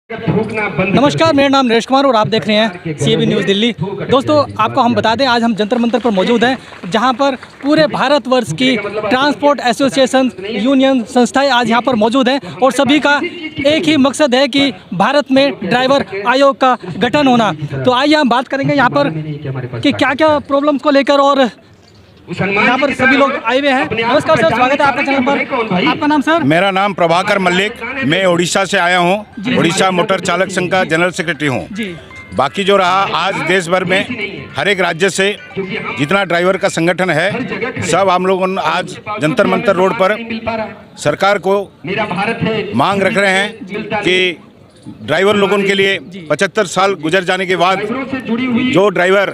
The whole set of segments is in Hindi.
नमस्कार, मेरा नाम नरेश कुमार और आप देख रहे हैं CAB न्यूज़ दिल्ली। दोस्तों, आपको हम बता दें, आज हम जंतर मंतर पर मौजूद हैं, जहां पर पूरे भारतवर्ष की ट्रांसपोर्ट एसोसिएशन यूनियन संस्थाएं आज यहां पर मौजूद हैं और सभी का एक ही मकसद है कि भारत में ड्राइवर आयोग का गठन होना। तो आइए हम बात करेंगे यहाँ पर कि क्या क्या प्रॉब्लम्स को लेकर, और यहाँ पर सभी लोग आए हुए हैं। नमस्कार सर, स्वागत है आपका चैनल पर। आपका नाम सर? मेरा नाम प्रभाकर मल्लिक, मैं उड़ीसा से आया हूँ। उड़ीसा मोटर चालक संघ का जनरल सेक्रेटरी हूँ। बाकी जो रहा, आज देश भर में हर एक राज्य से जितना ड्राइवर का संगठन है, सब हम लोग आज जंतर मंतर रोड पर सरकार को मांग रख रहे हैं कि ड्राइवर लोगों के लिए 75 साल गुजर जाने के बाद जो ड्राइवर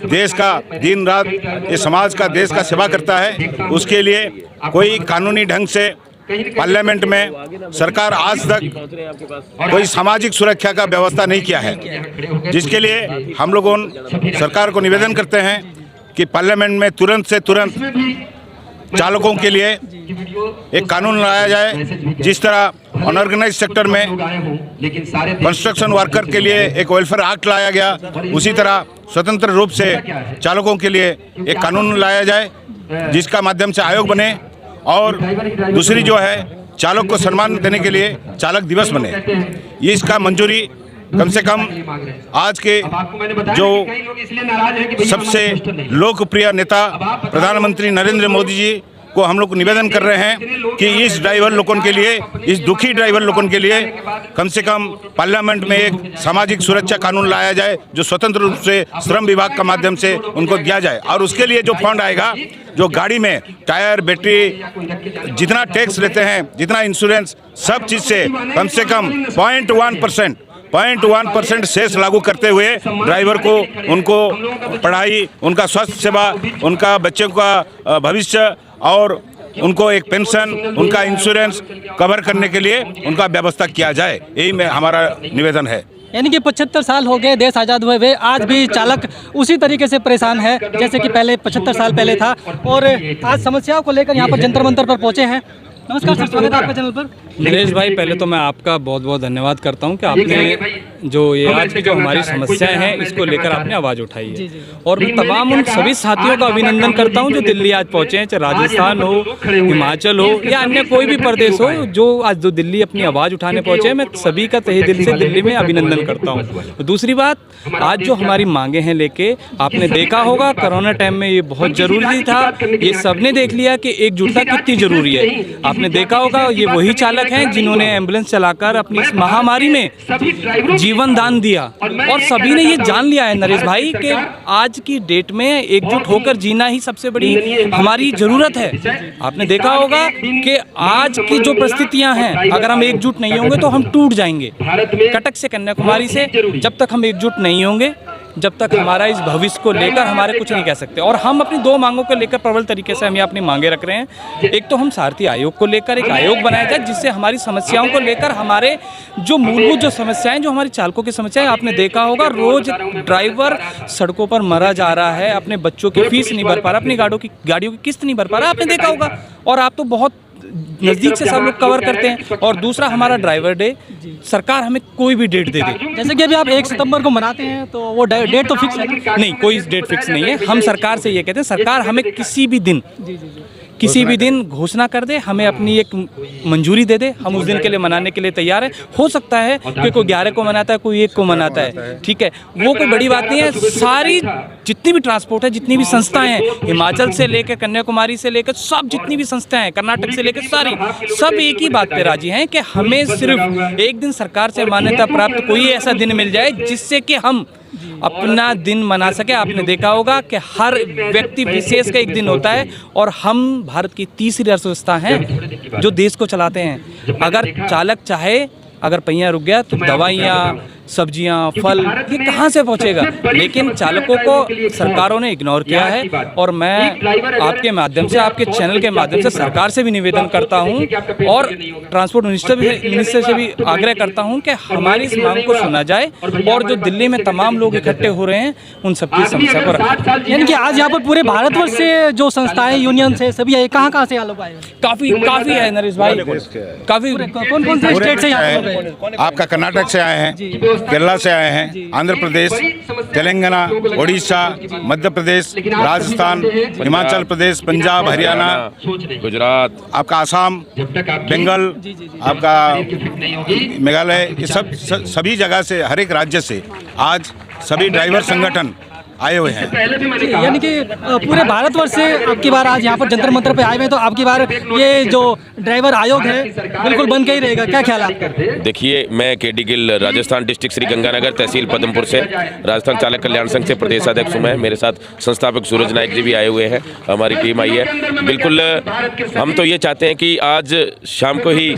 देश का दिन रात ये समाज का देश का सेवा करता है, उसके लिए कोई कानूनी ढंग से पार्लियामेंट में सरकार आज तक कोई सामाजिक सुरक्षा का व्यवस्था नहीं किया है, जिसके लिए हम लोगों सरकार को निवेदन करते हैं कि पार्लियामेंट में तुरंत से तुरंत चालकों के लिए एक कानून लाया जाए। जिस तरह अनऑर्गेनाइज सेक्टर में कंस्ट्रक्शन वर्कर के लिए एक वेलफेयर एक्ट लाया गया, उसी तरह स्वतंत्र रूप से चालकों के लिए एक कानून लाया जाए, जिसका माध्यम से आयोग बने। और दूसरी जो है, चालक को सम्मान देने के लिए चालक दिवस बने। इसका मंजूरी कम से कम आज के जो सबसे लोकप्रिय नेता प्रधानमंत्री नरेंद्र मोदी जी को हम लोग निवेदन कर रहे हैं कि इस ड्राइवर लोगों के लिए, इस दुखी ड्राइवर लोगों के लिए कम से कम पार्लियामेंट में एक सामाजिक सुरक्षा कानून लाया जाए, जो स्वतंत्र रूप से श्रम विभाग का माध्यम से उनको दिया जाए। और उसके लिए जो फंड आएगा, जो गाड़ी में टायर, बैटरी, जितना टैक्स लेते हैं, जितना इंश्योरेंस, सब चीज़ से कम 0.1% शेष लागू करते हुए ड्राइवर को, उनको पढ़ाई, उनका स्वास्थ्य सेवा, उनका बच्चों का भविष्य और उनको एक पेंशन, उनका इंश्योरेंस कवर करने के लिए उनका व्यवस्था किया जाए। यही में हमारा निवेदन है। यानी कि 75 साल हो गए देश आज़ाद हुए, आज भी चालक उसी तरीके से परेशान है जैसे कि पहले 75 साल पहले था, और आज समस्याओं को लेकर यहाँ पर जंतर मंतर पर पहुँचे हैं। नमस्कार सर, स्वागत है आपका चैनल पर। नरेश भाई, पहले तो मैं आपका बहुत बहुत धन्यवाद करता हूं कि आपने जो ये आज की जो हमारी समस्याएं हैं, इसको लेकर आपने आवाज़ उठाई है। और मैं तमाम उन सभी साथियों का अभिनंदन करता हूं जो दिल्ली आज पहुंचे हैं, चाहे राजस्थान हो, हिमाचल हो या अन्य कोई भी प्रदेश हो, जो आज जो दिल्ली अपनी आवाज़ उठाने पहुंचे हैं। मैं सभी का तहे दिल से दिल्ली में अभिनंदन करता हूँ। दूसरी बात, आज जो हमारी मांगे हैं लेके, आपने देखा होगा कोरोना टाइम में ये बहुत ज़रूरी था। ये सबने देख लिया कि एकजुटता कितनी ज़रूरी है। आपने देखा होगा, ये वही चालक हैं जिन्होंने एम्बुलेंस चलाकर अपनी इस महामारी में जीवन दान दिया, और सभी ने ये जान लिया है नरेश भाई कि आज की डेट में एकजुट होकर जीना ही सबसे बड़ी हमारी ज़रूरत है। आपने देखा होगा कि आज की जो परिस्थितियां हैं, अगर हम एकजुट नहीं होंगे तो हम टूट जाएंगे। कटक से कन्याकुमारी से जब तक हम एकजुट नहीं होंगे, जब तक हमारा इस भविष्य को लेकर हमारे कुछ नहीं कह सकते। और हम अपनी दो मांगों को लेकर प्रबल तरीके से हम ये अपनी मांगे रख रहे हैं। एक तो हम सारथी आयोग को लेकर एक आयोग बनाया जाए, जिससे हमारी समस्याओं को लेकर, हमारे जो मूलभूत जो समस्याएं, जो हमारी चालकों की समस्याएं, आपने देखा होगा रोज ड्राइवर सड़कों पर मरा जा रहा है, अपने बच्चों की फीस नहीं भर पा रहा, अपनी गाड़ियों की किस्त नहीं भर पा रहा, आपने देखा होगा। और आप तो बहुत नज़दीक से सब लोग कवर करते हैं। और दूसरा, हमारा ड्राइवर डे, सरकार हमें कोई भी डेट दे दे। जैसे कि अभी आप 1 सितंबर को मनाते हैं, तो वो डेट तो फिक्स है? नहीं, कोई डेट फिक्स नहीं है। हम सरकार से ये कहते हैं, सरकार हमें किसी भी दिन घोषणा कर दे, हमें अपनी एक मंजूरी दे दे, हम उस दिन के लिए मनाने के लिए तैयार हैं। हो सकता है कि कोई 11 को मनाता है, कोई 1 को मनाता है, ठीक है, वो कोई बड़ी बात नहीं है। सारी जितनी भी ट्रांसपोर्ट है, जितनी भी संस्थाएं हैं, हिमाचल से लेकर कन्याकुमारी से लेकर सब जितनी भी संस्थाएं हैं, कर्नाटक से लेकर सारी, सब एक ही बात पे राजी हैं कि हमें सिर्फ एक दिन सरकार से मान्यता प्राप्त कोई ऐसा दिन मिल जाए जिससे कि हम अपना दिन मना सके। आपने देखा होगा कि हर व्यक्ति विशेष का एक दिन होता है, और हम भारत की तीसरी अर्थव्यवस्था हैं जो देश को चलाते हैं। अगर चालक चाहे, अगर पहिया रुक गया तो दवाइयाँ, सब्जियां, फल, ये कहाँ से पहुँचेगा? लेकिन चालकों को सरकारों ने इग्नोर किया है। और मैं आपके माध्यम से, आपके चैनल के माध्यम से सरकार से भी निवेदन करता हूँ और ट्रांसपोर्ट मिनिस्टर से भी आग्रह करता हूँ कि हमारी इस मांग को सुना जाए और जो दिल्ली में तमाम लोग इकट्ठे हो रहे हैं उन सबकी समस्या पर रखा। यानी कि आज यहाँ पर पूरे भारतवर्ष से जो संस्थाएं, यूनियन से सभी आए, कहाँ से यहाँ लोग आए? काफ़ी है नरेश भाई, काफ़ी। कौन से स्टेट से यहाँ लोग आए? आपका कर्नाटक से आए हैं, केरला से आए हैं, आंध्र प्रदेश, तेलंगाना, उड़ीसा, मध्य प्रदेश, राजस्थान, हिमाचल प्रदेश, पंजाब, हरियाणा, गुजरात, आपका आसाम, बंगाल, आपका मेघालय, ये सभी जगह से, हर एक राज्य से आज सभी ड्राइवर संगठन आए हुए हैं। यानी कि पूरे भारतवर्ष से आपकी बार आज यहाँ पर जंतर मंतर पे आए हुए हैं, तो आपकी बार ये जो ड्राइवर आयोग है बिल्कुल बन के ही रहेगा, क्या ख्याल है आपका? देखिए, मैं केडी गिल, राजस्थान डिस्ट्रिक्ट श्री गंगानगर, तहसील पदमपुर से, राजस्थान चालक कल्याण संघ से प्रदेश अध्यक्ष हूँ मैं। मेरे साथ संस्थापक सूरज नायक जी भी आए हुए हैं, हमारी टीम आई है। बिल्कुल हम तो ये चाहते हैं कि आज शाम को ही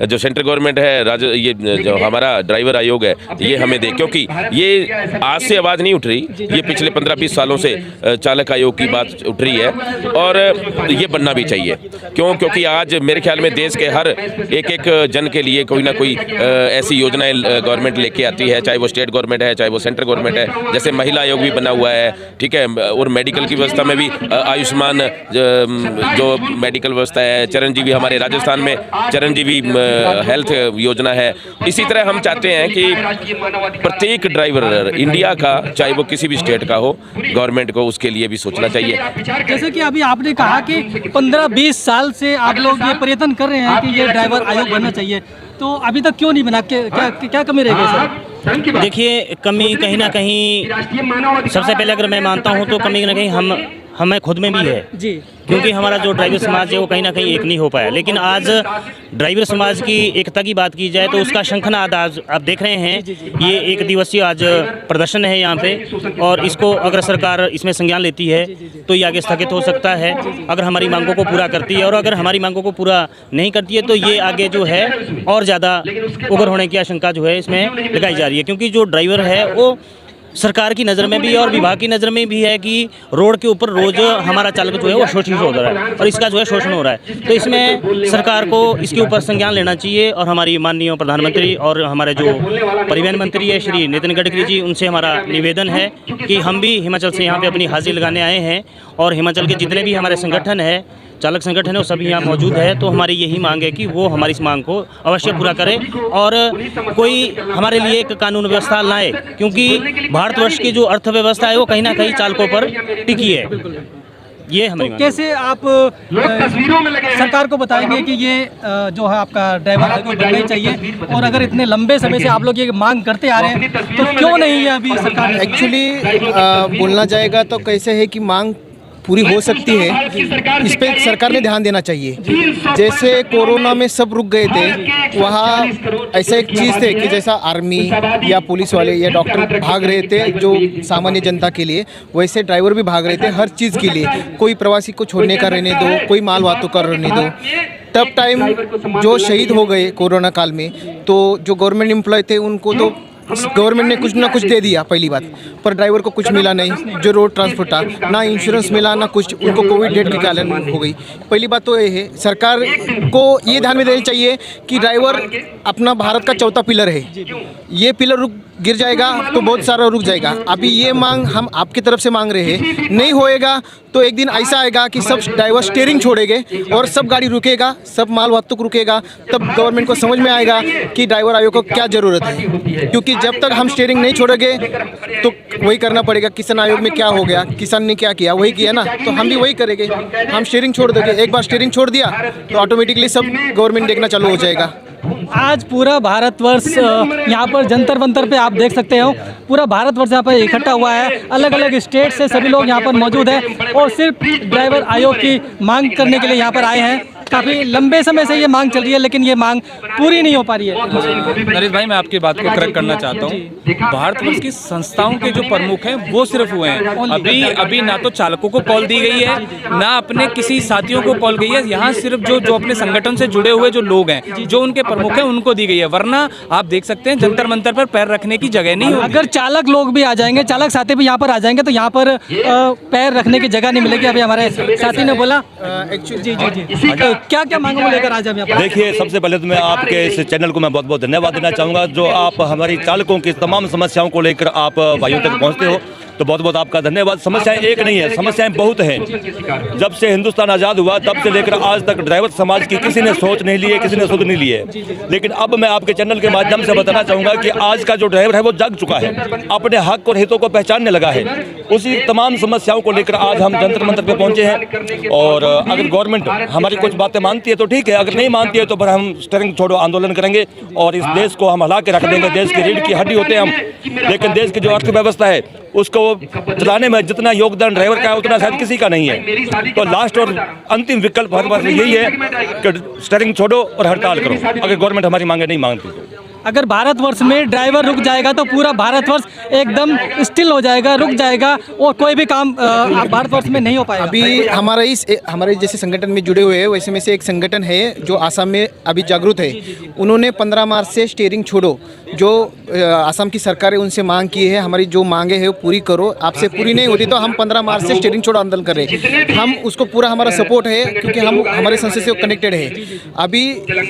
जो सेंट्रल गवर्नमेंट है, ये जो हमारा ड्राइवर आयोग है, ये हमें दे, क्योंकि ये आज से आवाज़ नहीं उठ रही, ये पिछले 15-20 सालों से चालक आयोग की बात उठ रही है और ये बनना भी चाहिए। क्योंकि आज मेरे ख्याल में देश के हर एक जन के लिए कोई ना कोई ऐसी योजनाएं गवर्नमेंट लेके आती है, चाहे वो स्टेट गवर्नमेंट है, चाहे वो सेंट्रल गवर्नमेंट है। जैसे महिला आयोग भी बना हुआ है, ठीक है, और मेडिकल की व्यवस्था में भी आयुष्मान जो मेडिकल व्यवस्था है, चिरंजीवी, हमारे राजस्थान में चिरंजीवी हेल्थ योजना है। इसी तरह हम चाहते हैं कि प्रत्येक ड्राइवर इंडिया का, चाहे वो किसी भी स्टेट का हो, गवर्नमेंट को उसके लिए भी सोचना चाहिए। जैसे कि अभी आपने कहा कि 15-20 साल से आप लोग ये प्रयत्न कर रहे हैं कि ये ड्राइवर आयोग बनना चाहिए, तो अभी तक क्यों नहीं बना? क्या कमी रह गई सर? देखिए, कमी कहीं ना कहीं, सबसे पहले अगर मैं मानता हूं तो कमी ना कहीं हमें खुद में भी है जी, क्योंकि हमारा जो ड्राइवर समाज है वो कहीं ना कहीं एक नहीं हो पाया। लेकिन आज ड्राइवर समाज की एकता की बात की जाए तो उसका शंखनाद आज आप देख रहे हैं, ये 1 दिवसीय आज प्रदर्शन है यहाँ पे, और इसको अगर सरकार इसमें संज्ञान लेती है तो ये आगे स्थगित हो सकता है अगर हमारी मांगों को पूरा करती है, और अगर हमारी मांगों को पूरा नहीं करती है तो ये आगे जो है और ज़्यादा उग्र होने की आशंका जो है इसमें लगाई जा रही है। क्योंकि जो ड्राइवर है वो सरकार की नज़र में भी और विभाग की नज़र में भी है कि रोड के ऊपर रोज हमारा चालक जो है वो शोषित हो रहा है और इसका जो है शोषण हो रहा है। तो इसमें सरकार को इसके ऊपर संज्ञान लेना चाहिए, और हमारी माननीय प्रधानमंत्री और हमारे जो परिवहन मंत्री है श्री नितिन गडकरी जी, उनसे हमारा निवेदन है कि हम भी हिमाचल से यहाँ पे अपनी हाजिरी लगाने आए हैं, और हिमाचल के जितने भी हमारे संगठन है, चालक संगठन है, वो सभी यहाँ मौजूद है। तो हमारी यही मांग है कि वो हमारी इस मांग को अवश्य पूरा करें और कोई हमारे लिए एक कानून व्यवस्था लाए, क्योंकि भारतवर्ष की जो अर्थव्यवस्था है वो कहीं ना कहीं चालकों पर टिकी है। ये हमारी तो कैसे आप सरकार को बताएंगे कि ये जो है आपका ड्राइवर आयोग बनना ही चाहिए, और अगर इतने लंबे समय से आप लोग ये मांग करते आ रहे हैं तो क्यों नहीं है अभी सरकार? एक्चुअली बोलना जाएगा तो कैसे है कि मांग पूरी हो सकती है, इस पे सरकार ने ध्यान देना चाहिए। जैसे कोरोना में सब रुक गए थे, वहाँ ऐसा एक चीज़ थे कि जैसा आर्मी या पुलिस वाले या डॉक्टर भाग रहे थे जो सामान्य जनता के लिए, वैसे ड्राइवर भी भाग रहे थे हर चीज़ के लिए। कोई प्रवासी को छोड़ने का रहने दो, कोई माल वाहतूक का रहने दो। तब टाइम जो शहीद हो गए कोरोना काल में, तो जो गवर्नमेंट एम्प्लॉय थे उनको तो गवर्नमेंट ने कुछ ना कुछ दे दिया पहली बात, पर ड्राइवर को कुछ मिला नहीं। जो रोड ट्रांसपोर्ट था, ना इंश्योरेंस मिला ना कुछ, उनको कोविड डेट की कारण हो गई। पहली बात तो ये है, सरकार को ये ध्यान में देना चाहिए कि ड्राइवर अपना भारत का चौथा पिलर है। ये पिलर गिर जाएगा तो बहुत सारा रुक जाएगा। अभी ये मांग हम आपकी तरफ से मांग रहे हैं, नहीं होएगा तो एक दिन ऐसा आएगा कि सब ड्राइवर स्टीयरिंग छोड़ेंगे और सब गाड़ी रुकेगा, सब माल वाहतूक रुकेगा। तब गवर्नमेंट को समझ में आएगा कि ड्राइवर आयोग को क्या ज़रूरत है, क्योंकि जब तक हम स्टीयरिंग नहीं छोड़ेंगे तो वही करना पड़ेगा। किसान आयोग में क्या हो गया, किसान ने क्या किया वही किया ना, तो हम भी वही करेंगे। हम स्टीयरिंग छोड़ देंगे, एक बार स्टीयरिंग छोड़ दिया तो ऑटोमेटिकली सब गवर्नमेंट देखना चालू हो जाएगा। आज पूरा भारतवर्ष यहाँ पर जंतर मंतर पे आप देख सकते हो, पूरा भारतवर्ष यहाँ पर इकट्ठा हुआ है। अलग अलग स्टेट से सभी लोग यहाँ पर मौजूद हैं और सिर्फ ड्राइवर आयोग की मांग करने के लिए यहाँ पर आए हैं। काफ़ी लंबे समय से ये मांग चल रही है, लेकिन ये मांग पूरी नहीं हो पा रही है। नरेश भाई, मैं आपकी बात को करेक्ट करना चाहता हूँ। भारतवर्ष की संस्थाओं के जो प्रमुख हैं वो सिर्फ हुए हैं। अभी ना तो चालकों को कॉल दी गई है, ना अपने किसी साथियों को कॉल गई है। यहाँ सिर्फ जो अपने संगठन से जुड़े हुए जो लोग हैं, जो उनके प्रमुख हैं, उनको दी गई है। वरना आप देख सकते हैं जंतर मंतर पर पैर रखने की जगह नहीं होगी। अगर चालक लोग भी आ जाएंगे, चालक साथी भी यहाँ पर आ जाएंगे, तो यहाँ पर पैर रखने की जगह नहीं मिलेगी। अभी हमारे साथी ने बोला जी जी जी, तो क्या क्या मांगों को लेकर आज हम यहाँ पर? देखिए, सबसे पहले तो मैं आपके इस चैनल को मैं बहुत बहुत धन्यवाद देना चाहूँगा, जो आप हमारी चालकों की तमाम समस्याओं को लेकर आप भाइयों तक पहुँचते हो, तो बहुत बहुत आपका धन्यवाद। समस्याएं एक नहीं है, समस्याएं बहुत हैं। जब से हिंदुस्तान आज़ाद हुआ तब से लेकर आज तक ड्राइवर समाज की किसी ने सोच नहीं ली है, किसी ने सुध नहीं ली है। लेकिन अब मैं आपके चैनल के माध्यम से बताना चाहूँगा कि आज का जो ड्राइवर है वो जाग चुका है, अपने हक और हितों को पहचानने लगा है। उसी तमाम समस्याओं को लेकर आज हम जंतर मंतर पे पहुँचे हैं। और अगर गवर्नमेंट हमारी कुछ बातें मानती है तो ठीक है, अगर नहीं मानती है तो फिर हम स्टीयरिंग छोड़ो आंदोलन करेंगे और इस देश को हम हिला के रख देंगे। देश की रीढ़ की हड्डी होते हैं हम, लेकिन देश की जो अर्थव्यवस्था है उसको चलाने में जितना योगदान ड्राइवर का है उतना शायद किसी का नहीं है। तो लास्ट और अंतिम विकल्प हमारे पास यही है कि स्टीयरिंग छोड़ो और हड़ताल करो, अगर गवर्नमेंट हमारी मांगे नहीं मांगती तो। अगर भारतवर्ष में ड्राइवर रुक जाएगा तो पूरा भारतवर्ष एकदम स्टिल हो जाएगा, रुक जाएगा, और कोई भी काम भारतवर्ष में नहीं हो पाएगा। अभी हमारे जैसे संगठन में जुड़े हुए हैं, वैसे में से एक संगठन है जो आसाम में अभी जागरूक है। उन्होंने 15 मार्च से स्टीयरिंग छोड़ो, जो आसाम की सरकार है उनसे मांग की है, हमारी जो मांगे हैं वो पूरी करो, आपसे पूरी नहीं होती तो हम 15 मार्च से स्टीयरिंग छोड़ो आंदोलन कर रहे हैं। हम उसको पूरा हमारा सपोर्ट है, क्योंकि हम हमारे संसद से कनेक्टेड है। अभी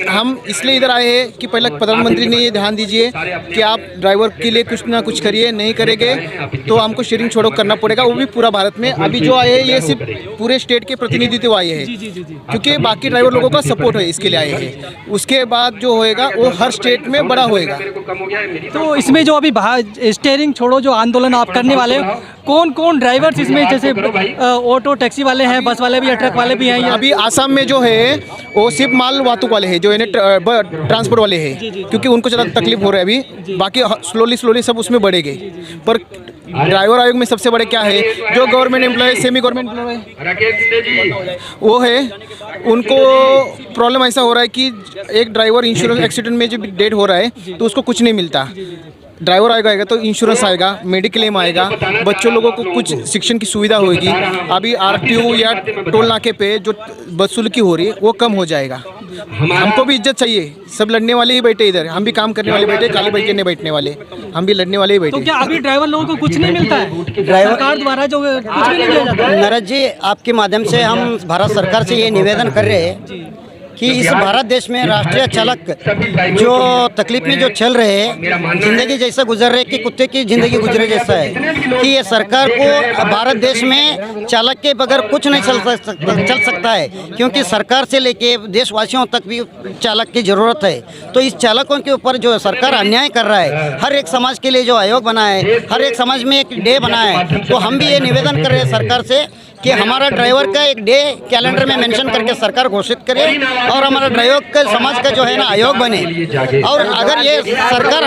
हम इसलिए इधर आए हैं कि पहले प्रधानमंत्री ने ध्यान दीजिए कि आप ड्राइवर के लिए कुछ ना कुछ करिए, नहीं करेंगे तो हमको स्टीयरिंग छोड़ो करना पड़ेगा, वो भी पूरा भारत में। अभी जो आए हैं ये सिर्फ पूरे स्टेट के प्रतिनिधित्व आए हैं, क्योंकि बाकी ड्राइवर लोगों का सपोर्ट है, इसके लिए आए हैं। उसके बाद जो होएगा वो हर स्टेट में बड़ा होएगा। तो इसमें जो अभी स्टीयरिंग छोड़ो जो आंदोलन आप करने वाले हो, कौन कौन ड्राइवर्स इसमें, जैसे ऑटो टैक्सी वाले हैं, बस वाले भी, ट्रक वाले भी हैं? अभी आसाम में जो है वो सिर्फ माल वाहतूक वाले हैं, जो इन्हें ट्रांसपोर्ट वाले हैं, क्योंकि उनको ज़्यादा तकलीफ हो रहा है अभी। बाकी स्लोली सब उसमें बढ़ेंगे। पर ड्राइवर आयोग में सबसे बड़े क्या है, जो government employ, semi government employ वो है, उनको प्रॉब्लम ऐसा हो रहा है कि एक ड्राइवर इंश्योरेंस एक्सीडेंट में जब डेड हो रहा है तो उसको कुछ नहीं मिलता। ड्राइवर आएगा तो इंश्योरेंस आएगा, मेडिक्लेम क्लेम आएगा, बच्चों लोगों को कुछ शिक्षण की सुविधा होगी। अभी आरटीओ या टोल नाके पे जो वसूली हो रही है वो कम हो जाएगा। हमको भी इज्जत चाहिए, सब लड़ने वाले ही बैठे इधर, हम भी काम करने वाले बैठे, काले बैठ के नहीं बैठने वाले, हम भी लड़ने वाले ही बैठे। तो क्या अभी ड्राइवर लोगों को कुछ नहीं मिलता है सरकार द्वारा, जो कुछ भी नहीं दिया जाता है? नरेश जी, आपके माध्यम से हम भारत सरकार से ये निवेदन कर रहे हैं कि इस भारत देश में राष्ट्रीय चालक जो तकलीफ में जो चल रहे हैं, ज़िंदगी जैसा गुजर रहे कि कुत्ते की ज़िंदगी गुजरे जैसा है, कि ये सरकार को भारत देश में चालक के बगैर कुछ नहीं चल सकता है, क्योंकि सरकार से लेके देशवासियों तक भी चालक की ज़रूरत है। तो इस चालकों के ऊपर जो सरकार अन्याय कर रहा है, हर एक समाज के लिए जो आयोग बना है, हर एक समाज में एक डे बना है, तो हम भी ये निवेदन कर रहे हैं सरकार से कि हमारा ड्राइवर का एक डे कैलेंडर में मेंशन करके सरकार घोषित करे और हमारा ड्राइवर का समाज का जो है ना आयोग बने। और अगर ये सरकार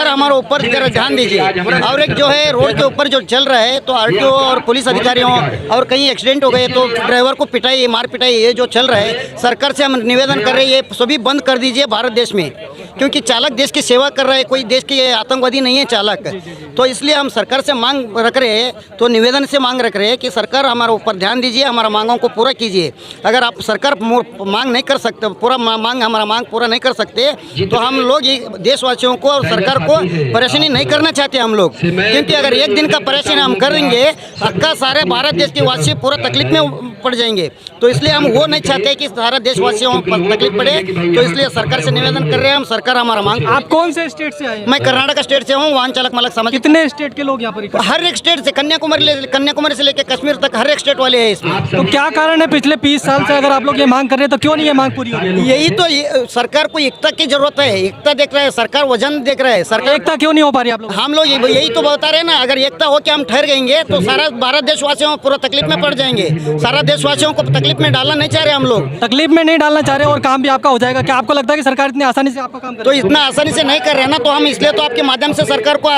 हमारे ऊपर जरा ध्यान दीजिए। और एक जो है रोड के ऊपर जो चल रहा है, तो आरटीओ और पुलिस अधिकारियों और कहीं एक्सीडेंट हो गए तो ड्राइवर को पिटाई, मार पिटाई, ये जो चल रहा है, सरकार से हम निवेदन कर रहे हैं ये सभी बंद कर दीजिए भारत देश में, क्योंकि चालक देश की सेवा कर रहा है, कोई देश के आतंकवादी नहीं है चालक। तो इसलिए हम सरकार से मांग रख रहे हैं, तो निवेदन से मांग रख रहे हैं कि सरकार हमारे ऊपर ध्यान दीजिए, हमारा मांगों को पूरा कीजिए। अगर आप सरकार मांग नहीं कर सकते, हमारा मांग पूरा नहीं कर सकते, तो हम लोग देशवासियों को और सरकार को परेशानी नहीं करना चाहते हम लोग, क्योंकि अगर एक दिन का परेशानी हम करेंगे, अक्का सारे भारत देश के वासी पूरा तकलीफ में पड़ जाएंगे। तो इसलिए हम वो नहीं चाहते कि सारा देशवासियों पर तकलीफ पड़े। तो इसलिए सरकार से निवेदन कर रहे हैं हम, सरकार हमारा मांग। आप कौन से स्टेट से आए? मैं कर्नाटक स्टेट से हूँ, वाहन चालक मालक समाज। कितने स्टेट के लोग यहाँ पर? हर एक स्टेट से, कन्याकुमारी से लेकर कश्मीर तक हर एक स्टेट वाले हैं इसमें। तो क्या कारण है पिछले 20 साल से अगर आप लोग ये मांग कर रहे हैं तो क्यों नहीं ये मांग पूरी हो रही? यही तो सरकार को एकता की जरूरत है, एकता देख रहा है सरकार, वजन देख रहा है सरकार। एकता क्यों नहीं हो पा रही आप लोग? हम लोग यही तो बता रहे हैं ना, अगर एकता हो के हम ठहर गएंगे तो सारा भारत देशवासियों पूरा तकलीफ में पड़ जाएंगे। सारा देशवासियों को तकलीफ में डालना नहीं चाह रहे हम लोग, तकलीफ में नहीं डालना चाह रहे और काम भी आपका हो जाएगा। क्या आपको लगता है कि सरकार इतनी आसानी से आपका काम तो इतना आसानी से नहीं कर रहे हैं ना, तो हम इसलिए तो आपके माध्यम से सरकार को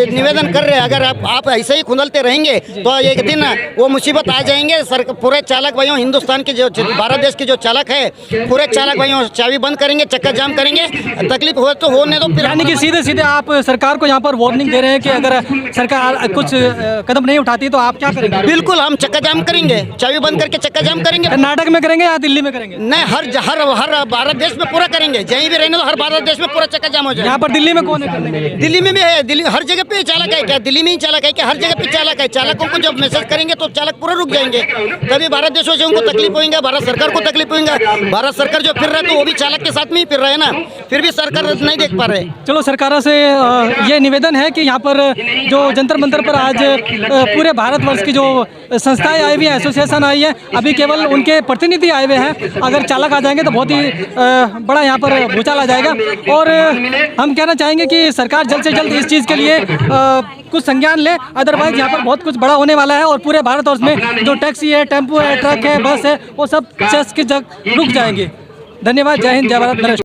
निवेदन कर रहे हैं, अगर आप ऐसे ही खुंदलते रहेंगे तो एक दिन वो मुसीबत आ जाएंगे। पूरे चालक भाइयों, हिंदुस्तान के जो भारत देश के जो चालक है, पूरे चालक भाइयों चाबी बंद करेंगे, चक्का जाम करेंगे। तकलीफ हो तो होने दो। फिर यानी कि सीधे सीधे आप सरकार को यहाँ पर वार्निंग दे रहे हैं कि अगर सरकार कुछ कदम नहीं उठाती तो आप क्या करेंगे? बिल्कुल हम चक्का जाम करेंगे, चाबी बंद करके चक्का जाम करेंगे। कर्नाटक में करेंगे या दिल्ली में करेंगे? नहीं, हर भारत देश में पूरा करेंगे। जहीं भी रहेंगे तो हर भारत देश में पूरा चक्का जाम हो जाए। यहाँ पर दिल्ली में कौन है करने के लिए? दिल्ली में भी है, दिल्ली हर जगह पे चालक है। क्या दिल्ली में ही चालक है? क्या हर जगह पे चालक है? चालकों को जब मैसेज करेंगे तो चालक पूरा रुक जाएंगे। तभी भारत देशों से उनको तकलीफ होगी, भारत सरकार को तकलीफ होगी। भारत सरकार जो फिर रहा है तो वो भी चालक के साथ में ही फिर रहे हैं ना, फिर भी सरकार नहीं देख पा रहे। चलो, सरकारों से ये निवेदन है कि यहाँ पर जो जंतर मंतर पर आज पूरे भारतवर्ष की जो संस्थाएं आई हुई हैं, एसोसिएशन आई है, अभी केवल उनके प्रतिनिधि आए हुए हैं। अगर चालक आ जाएंगे तो बहुत ही बड़ा यहाँ पर भूचाल आ जाएगा। और हम कहना चाहेंगे कि सरकार जल्द से जल्द इस चीज़ के लिए कुछ संज्ञान ले, अदरवाइज यहाँ पर बहुत कुछ बड़ा होने वाला है और पूरे भारतवर्ष में जो टैक्सी है, टेम्पो है, ट्रक है, बस है, वो सब चेस की जगह रुक जाएंगे। धन्यवाद। जय हिंद, जय भारत।